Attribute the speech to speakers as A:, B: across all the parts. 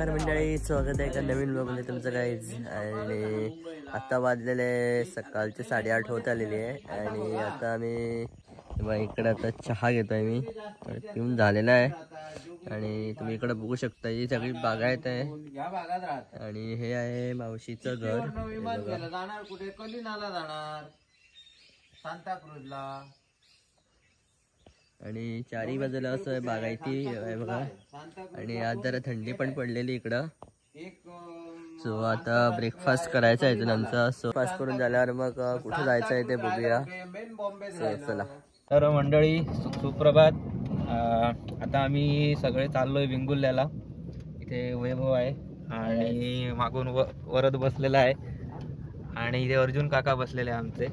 A: नमस्कार मंडळी, स्वागत आहे एका नवीन ब्लॉगमध्ये तुमचं गाईज. आणि आता वाजलेले सकाळचे 8:30 होत आलेली आहे. आणि आता आम्ही इकडे आता चहा घेतोय. मी पिऊन झालेला आहे. आणि तुम्ही इकडे बघू शकता ही सगळी बागायत आहे. आणि हे आहे मावशीचं घर. आणि चारी बाजूला असं बागायती आहे बघा. आणि आज जरा थंडी पण पडलेली इकडं. सो आता ब्रेकफास्ट करायचा आहे आमचा. सो ब्रेकफास्ट करून झाल्यावर मग कुठे जायचं आहे ते बघूया. चला
B: तर मंडळी, सुप्रभात. आता आम्ही सगळे चाललोय वेंगुर्ल्याला. इथे वैभव आहे आणि मागून वरद बसलेला आहे आणि इथे अर्जुन काका बसलेले आहे आमचे.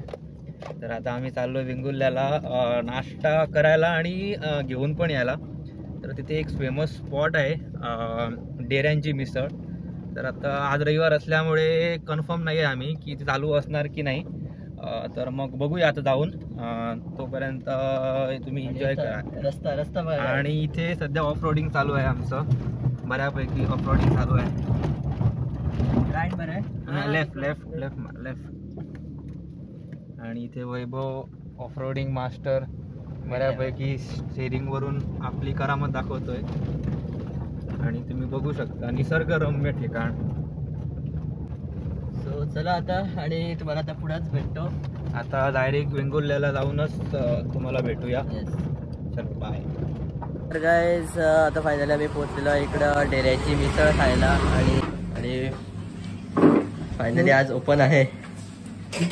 B: तर आता आम्ही चाललोय वेंगुर्ल्याला नाश्ता करायला आणि घेऊन पण यायला. तर तिथे एक फेमस स्पॉट आहे डेऱ्यांची मिसळ. तर आता आज रविवार असल्यामुळे कन्फर्म नाही आहे आम्ही की ते चालू असणार की नाही. तर मग बघूया आता जाऊन. तोपर्यंत तुम्ही एन्जॉय करा रस्ता. आणि इथे सध्या ऑफ रोडिंग चालू आहे आमचं. बऱ्यापैकी ऑफ रोडिंग चालू आहे.
A: राईट बरं आहे,
B: लेफ्ट. आणि इथे वैभव ऑफ रोडिंग मास्टर बऱ्यापैकी स्टेरिंग वरून आपली करामत दाखवतोय. आणि तुम्ही बघू शकता निसर्गरम्य ठिकाण.
A: सो चला आता, आणि तुम्हाला आता पुढेच भेटतो.
B: आता डायरेक्ट वेंगुर्ल्याला जाऊनच तुम्हाला भेटूया. चल बाय.
A: तर गाईज, आता फायनली आम्ही पोहोचलेलो इकडं डेऱ्याची मिसळ खायला. आणि फायनली आज ओपन आहे.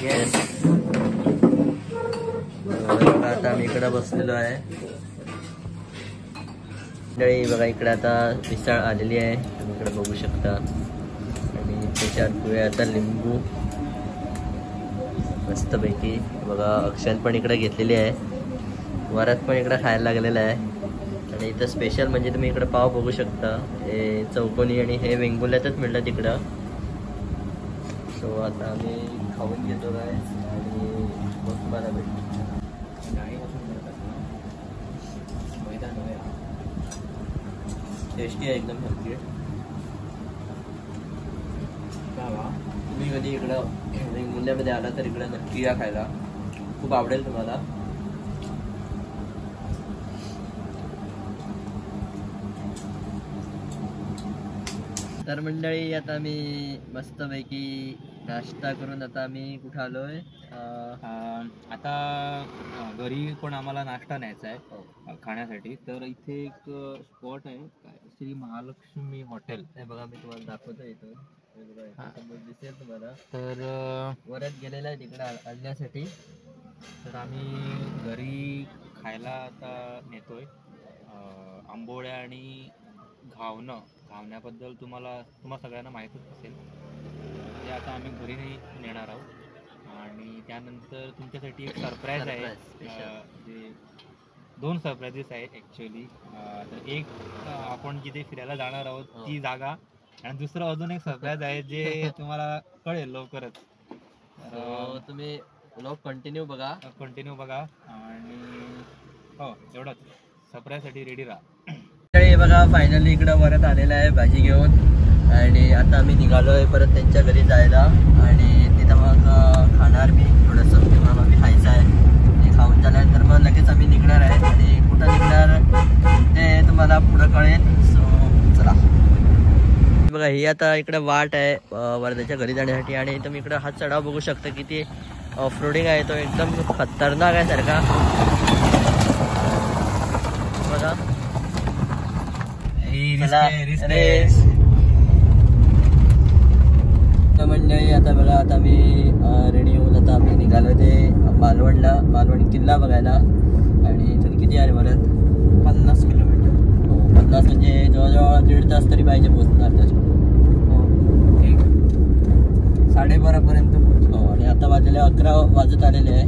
A: येस, आता आम्ही इकडं बसलेलो आहे. बघा इकडे आता मिसळ आलेली आहे, तुम्ही इकडे बघू शकता. आणि त्याच्यात पुऱ्याचा लिंबू मस्तपैकी. बघा अक्षर पण इकडे घेतलेली आहे. वरात पण इकडे खायला लागलेला आहे. आणि इथं स्पेशल म्हणजे तुम्ही इकडे पाव बघू शकता. हे चौकोनी आणि हे वेंगुर्ल्यातच मिळतं तिकडं. सो आता आम्ही खाऊन घेतो काय आणि मग तुम्हाला भेटतो. टेस्टी आहे एकदम. हेल्दी. तुम्ही कधी इकडं वेंगुर्ल्यामध्ये आला तर इकडं नक्की या खायला, खूप आवडेल तुम्हाला. तर मंडळी, आता मी मस्तपैकी नाश्ता करून आता आम्ही कुठं आलोय.
B: आता घरी पण आम्हाला नाश्ता न्यायचा आहे खाण्यासाठी. तर इथे एक स्पॉट आहे, श्री महालक्ष्मी हॉटेल.
A: हे बघा मी तुम्हाला दाखवतो इथं. दिसेल तुम्हाला.
B: तर
A: वरत गेलेला आहे तिकडे आणण्यासाठी.
B: तर आम्ही घरी खायला आता नेतोय. आंबोळ्या आणि घावण्याबद्दल तुम्हाला सगळ्यांना माहीतच असेल. ते आता आम्ही घरी नेणार आहोत. आणि त्यानंतर तुमच्यासाठी एक सरप्राईज आहे. जे 2 सरप्राइजेस आहेत ॲक्च्युली. तर एक आपण जिथे फिरायला जाणार आहोत ती जागा, आणि दुसरं अजून एक सरप्राईज आहे जे तुम्हाला कळेल लवकरच.
A: तुम्ही ब्लॉग कंटिन्यू बघा.
B: आणि हो, एवढंच. सरप्राईजसाठी रेडी राहा.
A: बघा फायनली इकडं परत आलेला आहे भाजी घेऊन. आणि आता आम्ही निघालोय परत त्यांच्या घरी जायला. आणि तिथं मग खाणार मी थोडंसं, किंवा मग मी खायचं आहे. ते खाऊन झाल्यानंतर मग लगेच आम्ही निघणार आहे. आणि कुठं निघणार ते तुम्हाला पुढं कळेल. सो चला. बघा ही आता इकडं वाट आहे वर्ध्याच्या घरी जाण्यासाठी. आणि तुम्ही इकडं हा चढाव बघू शकता, किती ऑफ रोडिंग आहे. तो एकदम खतरनाक आहे सारखा. बघा मंडळी, आता बघा आता मी रेडी होऊन आता आम्ही निघालो ते मालवण किल्ला बघायला. आणि इथून किती आहे परत 50 किलोमीटर. 50 म्हणजे जवळजवळ 1.5 तास तरी पाहिजे पोहोचणार त्याच्यात. 12:30 पर्यंत पोहोचलो. आणि आता वाजलेले 11 वाजत आलेले आहे.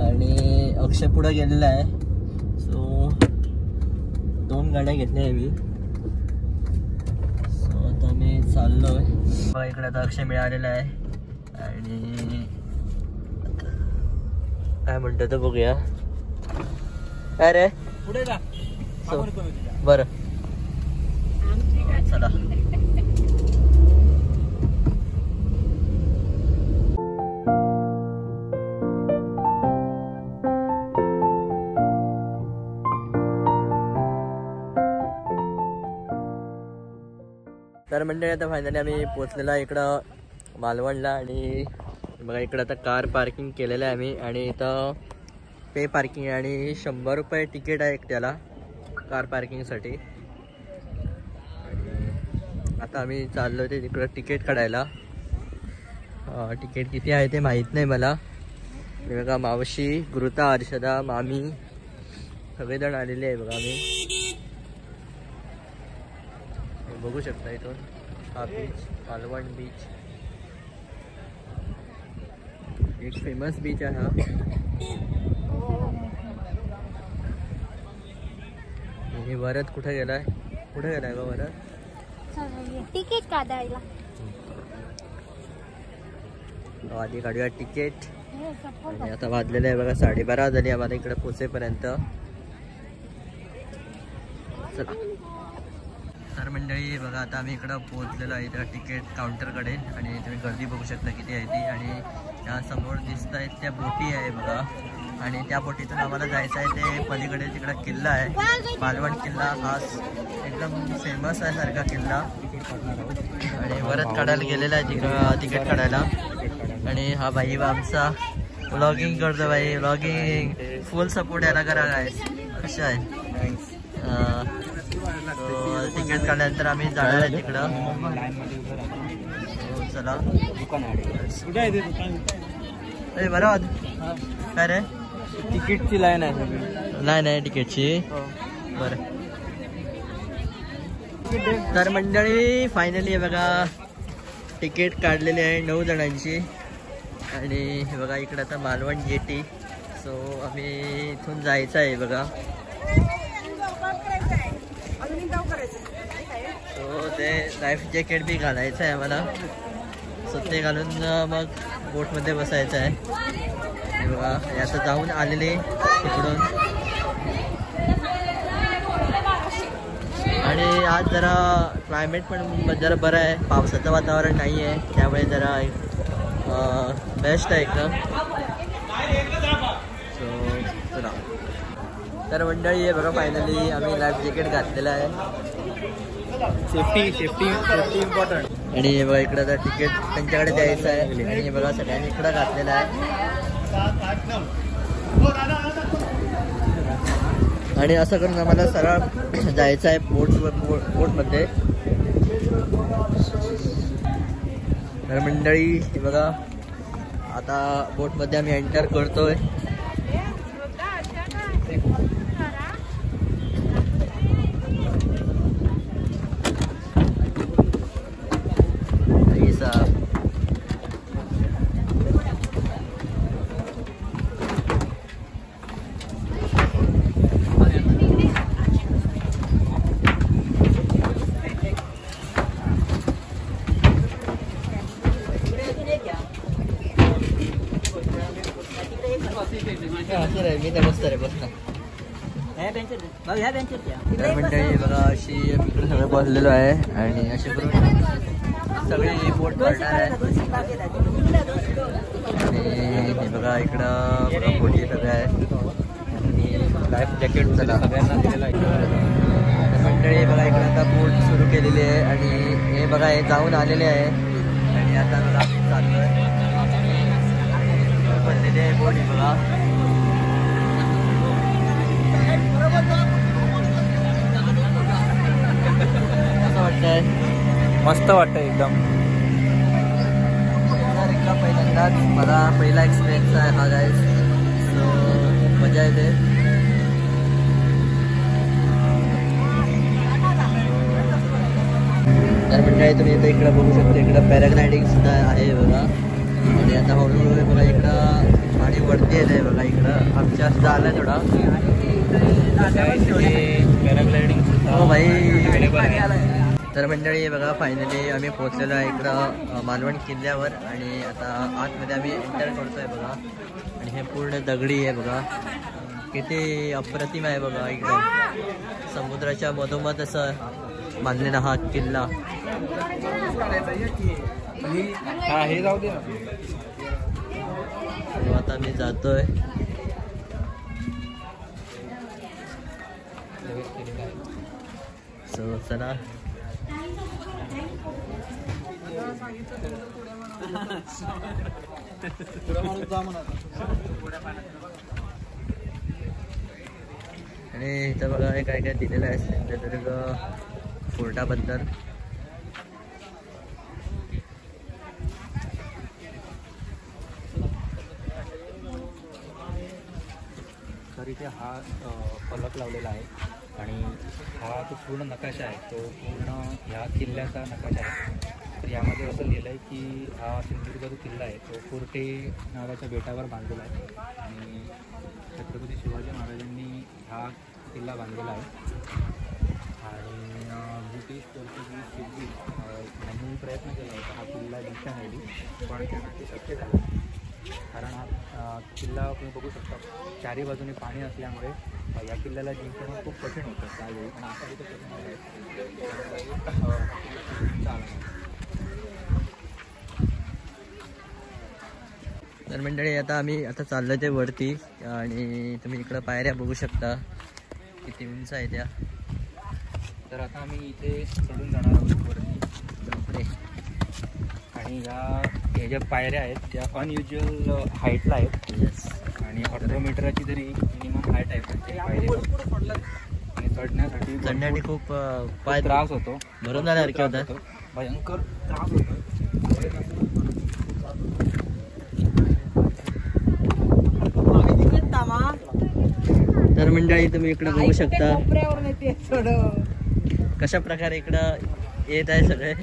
A: आणि अक्षय पुढे गेलेला आहे. सो 2 गाड्या घेतल्या आहे मी. सो आता मी चाललोय. इकडे आता अक्षय मिळालेला आहे. आणि काय म्हणतो तो बघूया. काय रे पुढे जा. बरं चला. तर मंडळी आता फायनली आम्ही पोचलेलो आहे इकडं मालवणला आणि बघा इकडं आता कार पार्किंग केलेलं आहे आम्ही आणि इथं पे पार्किंग आहे आणि 100 रुपये तिकीट आहे एकट्याला कार पार्किंगसाठी. आता आम्ही चाललो ते तिकडं तिकीट काढायला. तिकीट किती आहे ते माहीत नाही मला. बघा मावशी, गुरुता, अर्षदा, मामी सगळेजण आलेले आहे बघा. आम्ही बघू शकता इथून हा बीच, मालवण बीच एक फेमस बीच आहे हा. हे वरद कुठे गेलाय का वरद?
C: तिकीट काढायला
A: आधी काढूया तिकीट. आणि आता वाजलेलं आहे बघा 12:30 झाली आम्हाला इकडे पोचेपर्यंत. चला तर मंडळी बघा आता आम्ही इकडं पोहोचलेलो आहे इथं तिकीट काउंटरकडे आणि तुम्ही गर्दी बघू शकता किती आहे ती. आणि त्या समोर दिसत आहेत त्या बोटी आहे बघा आणि त्या बोटीतून आम्हाला जायचं आहे ते पलीकडे तिकडं किल्ला आहे मालवण किल्ला. हा एकदम फेमस आहे सारखा किल्ला. आणि वरच काढायला गेलेला आहे तिकडं तिकीट काढायला. आणि हा भाई आमचा व्लॉगिंग करतो भाई. व्लॉगिंग फुल सपोर्ट यायला करा काय कशा आहे. तिकीट काढल्यानंतर आम्ही जाणार आहे तिकडं. चला बरोबर काय रे
B: तिकीटची लाईन आहे सगळी.
A: नाही तिकीटची बरं. तर मंडळी फायनली बघा तिकीट काढलेली आहे 9 जणांची. आणि हे बघा इकडं आता मालवण जेटी. सो आम्ही इथून जायचं आहे बघा. सो ते लाईफ जॅकेट बी घालायचं आहे आम्हाला. सो ते घालून मग बोटमध्ये बसायचं आहे. हे बघा आता जाऊन आलेले तिकडून. आणि आज जरा क्लायमेट पण जरा बरं आहे. पावसाचं वातावरण नाही आहे त्यामुळे जरा बेस्ट आहे एकदम. सो चला तर मंडळी आहे बघा फायनली आम्ही लाईफ जॅकेट घातलेलं आहे.
B: Safety important.
A: आणि हे बघा इकडं तर तिकीट त्यांच्याकडे द्यायचं आहे. आणि हे बघा सगळ्यांनी इकडं घातलेलं आहे. आणि असं करून आम्हाला सरळ जायचं आहे बोटमध्ये. तर मंडळी हे बघा आता बोटमध्ये आम्ही एंटर करतोय. मंडळी बघा अशी इकडे सगळं बसलेलो आहे आणि असे करून सगळी बोट पडणार आहे. आणि हे बघा इकडं बघा बोटी सगळ्या आहेत आणि लाईफ जॅकेट चला सगळ्यांना दिलेलं आहे. मंडळी बघा इकडे आता बोट सुरू केलेली आहे आणि हे बघा हे जाऊन आलेले आहे. आणि आता बघा चालू आहे बनलेली आहे बोट. बघा कसं वाटतंय?
B: मस्त वाटतंय एकदम.
A: पहिल्यांदाच मला पहिला एक्सपिरियन्स आहे हा गाईज. सो मजा येते. तर मंडळी तुम्ही इथं इकडं बघू शकता इकडं पॅराग्लायडिंग सुद्धा आहे बघा. आणि आता हळूहळू बघा इकडं पाणी वरती येत आहे बघा. इकडं आमच्या सुद्धा आलं थोडा
B: पॅराग्लायडिंग
A: हो भाई. तर मंडळी बघा फायनली आम्ही पोहोचलेलो आहे इकडं मालवण किल्ल्यावर. आणि आता आतमध्ये आम्ही एंटर करतोय बघा. आणि हे पूर्ण दगडी आहे बघा. किती अप्रतिम आहे बघा. इकडं समुद्राच्या मधोमध असं बांधलेला हा किल्ला.
B: हा हे जाऊ दे.
A: आता मी जातोय. सो चला आणि इथं बघा हे काय काय दिलेलं आहे सिंधुदुर्ग फोर्टाबद्दल.
B: तर इथे हा फलक लावलेला आहे आणि हा जो पूर्ण नकाशा आहे तो पूर्ण ह्या किल्ल्याचा नकाशा आहे. तर यामध्ये असं लिहिलं आहे की हा सिंधुदुर्ग जो किल्ला आहे तो कोर्टे नावाच्या बेटावर बांधलेला आहे आणि छत्रपती शिवाजी महाराजांनी हा किल्ला बांधलेला आहे. आणि ब्रिटिश पोर्तुगीज सिद्धी यांनी प्रयत्न केला होता हा किल्ला जिंकण्यासाठी, पण ते शक्य झालं कारण हा किल्ला तुम्ही बघू शकता चारी बाजूने पाणी असल्यामुळे या किल्ल्याला जिंकणं खूप कठीण होतं त्यावेळी. पण आता तिथे कठीण
A: तर मंडळी आता आम्ही चाललो ते वरती आणि तुम्ही इकडं पायऱ्या बघू शकता किती उंच आहे त्या.
B: तर आता आम्ही इथे चढून जाणार आहोत वरती
A: बापरे.
B: आणि ह्या ज्या पायऱ्या आहेत त्या अनयुज्युअल हाईटला आहेत.
A: येस.
B: आणि 18 मीटरची तरी मिनिमम हाईट आहे प्रत्येक पायरी. आणि चढण्यासाठी
A: खूप पाय
B: त्रास होतो,
A: भरून जाण्यासारखे होतं,
B: भयंकर त्रास होतो.
A: तर मंडळी तुम्ही इकडे बघू शकता कशा प्रकारे इकडं येत आहे सगळे.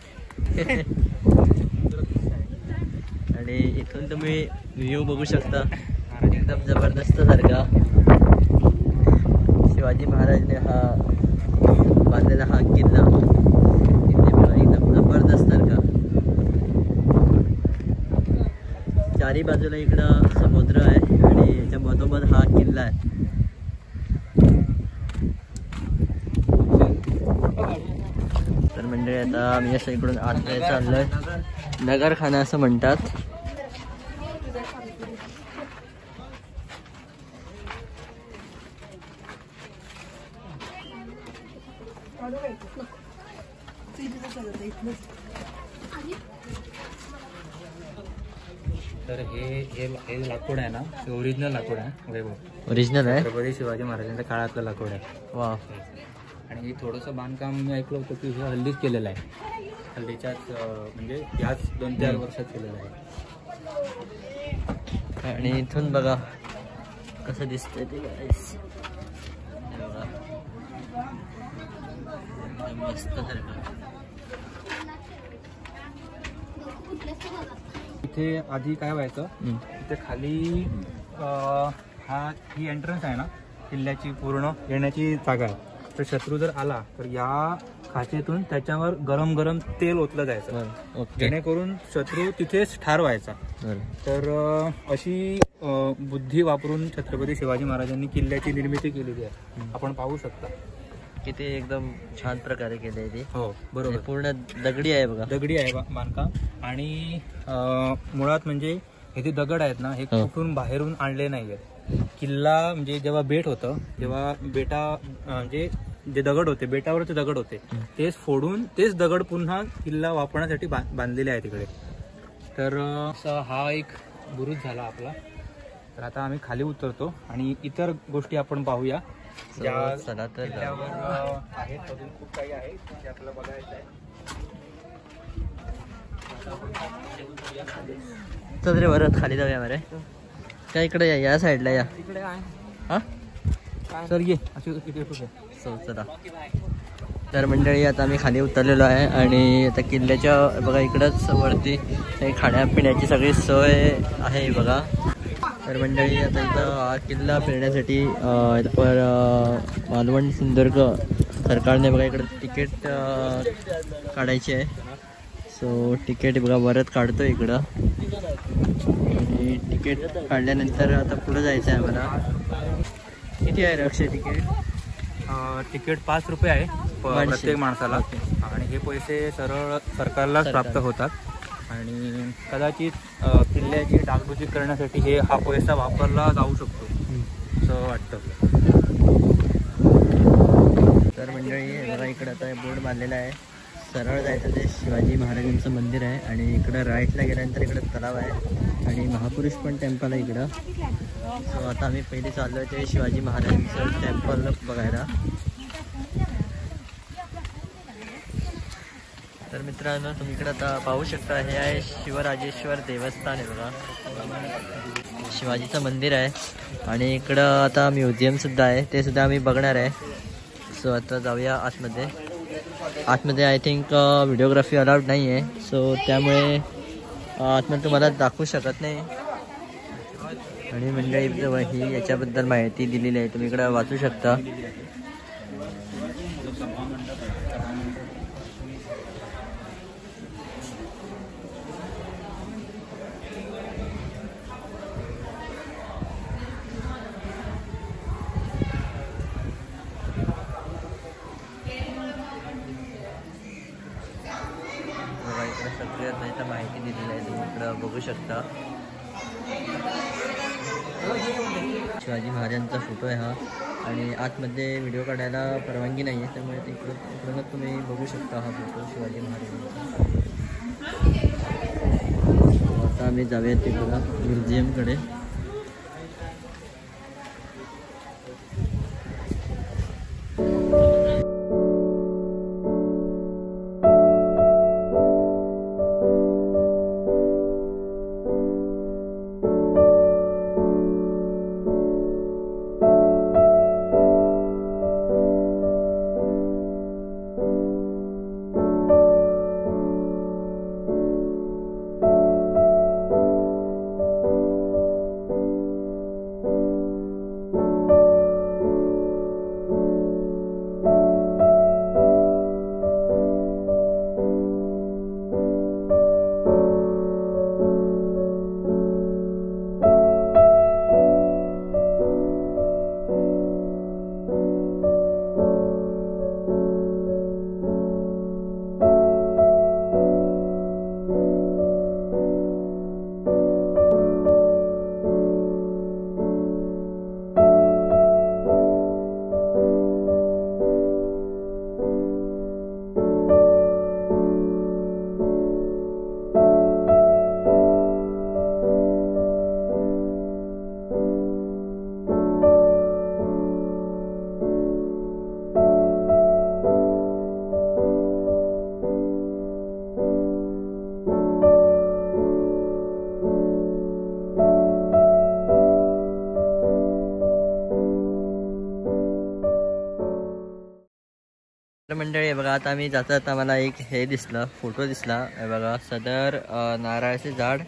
A: आणि इथून तुम्ही व्ह्यू बघू शकता एकदम जबरदस्त सारखा. शिवाजी महाराजने हा बांधलेला हा किल्ला इथे बघा एकदम जबरदस्त सारखा. चारी बाजूला इकडं समुद्र आहे आणि याच्या मधोमध हा किल्ला आहे. तर मंडळी आता आम्ही असं इकडून आतमध्ये चाललोय. नगरखाना असं म्हणतात.
B: तर हे लाकूड आहे ना, ते ओरिजिनल लाकूड आहे. वैभव
A: ओरिजिनल आहे.
B: छत्रपती शिवाजी महाराजांच्या काळातलं लाकूड आहे.
A: वा.
B: आणि हे थोडंसं बांधकाम मी ऐकलं होतं की हे हल्लीच केलेलं आहे. हल्लीच्याच म्हणजे याच 2-4 वर्षात केलेलं आहे.
A: आणि इथून बघा कसं दिसतंय ते गाईस. मस्त सारखं.
B: इथे आधी काय व्हायचं, इथे खाली ही एंट्रन्स आहे ना किल्ल्याची पूर्ण येण्याची जागा आहे. तर शत्रू जर आला तर या खाचेतून त्याच्यावर गरम गरम तेल ओतलं जायचं जेणेकरून शत्रू तिथेच ठार व्हायचा. तर अशी बुद्धी वापरून छत्रपती शिवाजी महाराजांनी किल्ल्याची निर्मिती केलेली आहे. आपण पाहू शकता
A: किती एकदम छान प्रकारे केले ते.
B: हो बरोबर.
A: पूर्ण दगडी आहे बघा.
B: दगडी आहे बांधकाम. आणि मुळात म्हणजे हे जे दगड आहेत ना हे कुठून बाहेरून आणले नाही आहेत. किल्ला म्हणजे जेव्हा बेट होतं तेव्हा म्हणजे जे दगड होते बेटावरचे दगड होते तेच फोडून तेच दगड पुन्हा किल्ला वापरण्यासाठी बांधलेले आहे तिकडे. तर हा एक बुरुज झाला आपला. तर आता आम्ही खाली उतरतो आणि इतर गोष्टी आपण पाहूया ज्या
A: चला तर
B: आहेत. अजून खूप काही आहे जे आपल्याला बघायचं आहे.
A: चल रे वरत खाली जाऊया मरे. काय इकडे या साईडला या.
B: इकडे आहे.
A: हा
B: सर ये अशी
A: चला. तर मंडळी आता आम्ही खाली उतरलेलो आहे आणि आता किल्ल्याच्या बघा इकडंच वरती खाण्यापिण्याची सगळी सोय आहे बघा. तर मंडळी आता इथं हा किल्ला फिरण्यासाठी मालवण सिंधुदुर्ग सरकारने बघा इकडं तिकीट काढायची आहे. सो तिकीट बघा वरत काढतो इकडं. आणि तिकीट काढल्यानंतर आता पुढं जायचं आहे आम्हाला. किती आहे अक्षय तिकीट?
B: तिकीट 5 रुपये आहे प्रत्येक माणसाला. आणि हे पैसे सरळ सरकारलाच प्राप्त होतात. आणि कदाचित किल्ल्याची डागडुजी करण्यासाठी हा पैसा वापरला जाऊ शकतो असं वाटतं.
A: तर मंडळी बघा इकडं आता बोर्ड बांधलेला आहे सरळ जायचं ते शिवाजी महाराजांचं मंदिर आहे आणि इकडं राईटला गेल्यानंतर इकडं तलाव आहे आणि महापुरुष पण टेम्पल आहे इकडं. सो आता आम्ही पहिले चाललो आहे ते शिवाजी महाराजांचं टेम्पल बघायला. तर मित्रांनो तुम्ही इकडं आता पाहू शकता, हे आहे शिवराजेश्वर देवस्थान आहे बघा, शिवाजीचं मंदिर आहे आणि इकडं आता म्युझियमसुद्धा आहे, ते सुद्धा आम्ही बघणार आहे. सो आता जाऊया आतमध्ये. आतमध्ये आय थिंक व्हिडिओग्राफी अलाउड नाही आहे, सो त्यामुळे आतमध्ये तुम्हाला दाखवू शकत नाही. आणि मंडळी ही याच्याबद्दल माहिती दिलेली आहे, तुम्ही इकडं वाचू शकता. सगळ्यात माहिती दिलेली आहे, तुम्ही इकडं बघू शकता. शिवाजी महाराजांचा फोटो आहे हा आणि आतमध्ये व्हिडिओ काढायला परवानगी नाही आहे, त्यामुळे इकडून तुम्ही बघू शकता हा फोटो शिवाजी महाराजांचा. आता आम्ही जाऊया तिकडं म्युझियमकडे. मंडळी बघा, आता आम्ही जाता जाता मला एक हे दिसलं, फोटो दिसला बघा. सदर नारळाचे झाड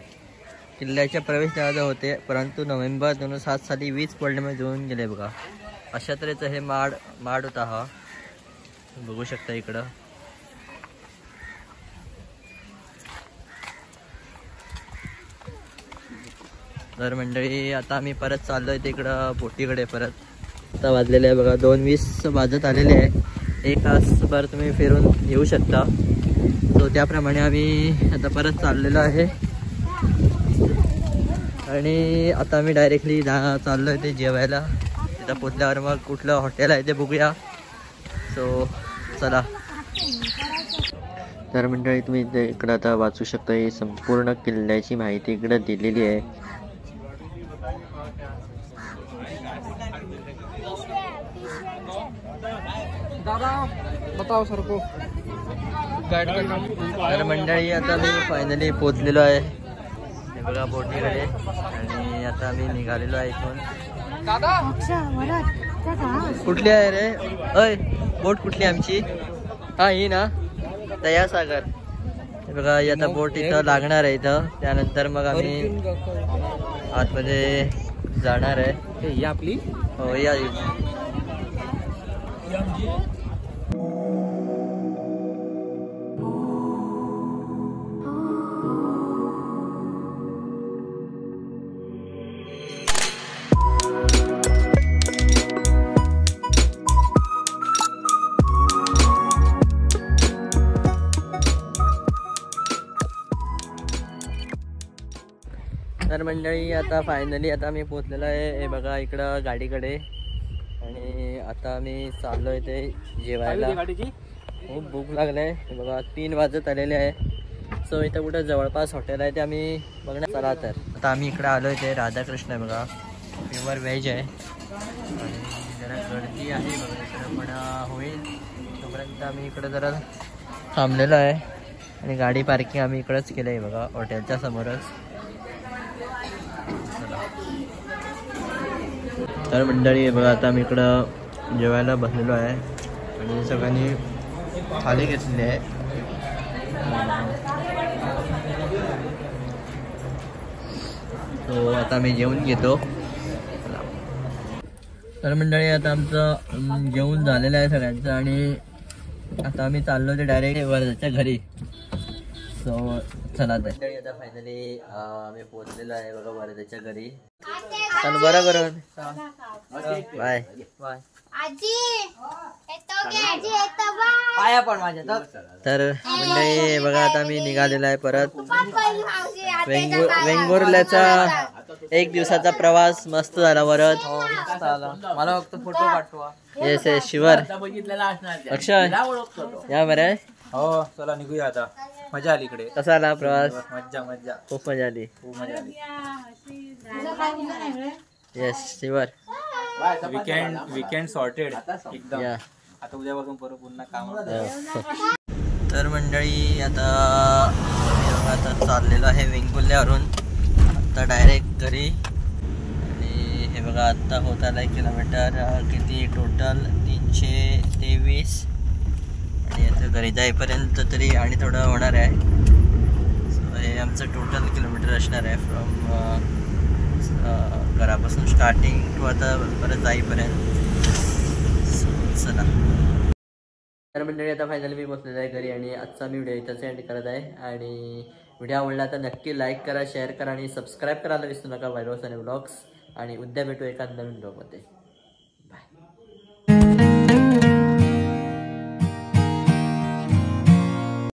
A: किल्ल्याच्या प्रवेशद्वारात होते, परंतु नोव्हेंबर 2007 साली वीज पडल्यामुळे जळून गेले बघा. अशा तऱ्हेचं हे माड होता हा, बघू शकता इकडं. तर मंडळी आता आम्ही परत चाललोय तिकडं बोटीकडे परत. आता वाजलेले आहे बघा 2:20 वाजत आलेले आहे. 1 तासभर तुम्ही फिरून येऊ शकता. सो त्याप्रमाणे आम्ही आता परत चाललेलो आहे आणि आता आम्ही डायरेक्टली चाललो आहे ते जेवायला. तिथं पोचल्यावर मग कुठलं हॉटेल आहे ते बघूया. सो चला. तर मंडळी तुम्ही इकडं आता वाचू शकता, ही संपूर्ण किल्ल्याची माहिती इकडं दिलेली आहे. तर मंडळी आता मी फायनली पोचलेलो आहे हे बघा बोटीकडे आणि आता आम्ही निघालेलो आहे इथून. कुठली आहे रे? अय बोट कुठली आमची? हा ही ना, दयासागर. हे बघा ही आता बोट इथं लागणार आहे इथं, त्यानंतर मग आम्ही आतमध्ये जाणार आहे. ही आपली हो या. तर मंडळी आता फायनली आता मी पोचलेलो आहे हे बघा इकडं गाडीकडे आणि आता मी चाललोय ते जेवायला. खूप भूक लागले बघा 3 वाजत आलेले आहे. सो इथं कुठं जवळपास हॉटेल आहे ते आम्ही बघण्यात चला. तर आता आम्ही इकडे आलो आहे. ते राधाकृष्ण आहे बघा, प्युअर व्हेज आहे आणि जरा गर्दी आहे बघा इकडं, पण होईल तोपर्यंत आम्ही इकडं जरा थांबलेलो आहे आणि गाडी पार्किंग आम्ही इकडंच केलं आहे बघा हॉटेलच्या समोरच. तर मंडळी बघा आता आम्ही इकडं जेवायला बसलेलो आहे आणि सगळ्यांनी थाली घेतलेली आहे. तो आता मी जेवून घेतो. तर मंडळी आता आमचं जेवण झालेलं आहे सगळ्यांचं आणि आता आम्ही चाललो ते डायरेक्ट वरदाच्या घरी. सो चला मंडळी आता फायनली आम्ही पोहोचलेलो आहे बघा वरदाच्या घरी. चल बरं करून बाय बाय. पाया पण माझ्या. तर मंडळी बघा आता मी निघालेला आहे परत. वेंगुर्ल्याचा 1 दिवसाचा प्रवास मस्त झाला परत.
B: मला फक्त फोटो पाठवा.
A: येस येस शिवर अक्षय या बरं.
B: हो चला निघूया आता. मजा आली इकडे.
A: कसा आला प्रवास?
B: मज्जा मज्जा
A: खूप मजा आली.
B: खूप मजा आली.
A: येस शिवर.
B: वीकेंड सॉर्टेड एकदम.
A: या
B: आता उद्यापासून परत पुन्हा काम.
A: तर मंडळी आता चाललेलो आहे वेंगुर्ल्यावरून आता डायरेक्ट घरी. आणि हे बघा आत्ता होत आला किलोमीटर किती टोटल 323 आणि आता घरी जाईपर्यंत तरी आणि थोडं होणार आहे. सो हे आमचं टोटल किलोमीटर असणार आहे फ्रॉम घरापासून स्टार्टिंग टू आता परत जाईपर्यंत. चला तर मंडळी आता फायनली मी बसलेलो आहे घरी आणि आजचा मी व्हिडिओ इथंच एंड करत आहे. आणि व्हिडिओ आवडला तर नक्की लाईक करा, शेअर करा आणि सबस्क्राईब करायला विसरू नका वैभव सने व्लॉग्स. आणि उद्या भेटू एका नवीन व्हिडिओमध्ये.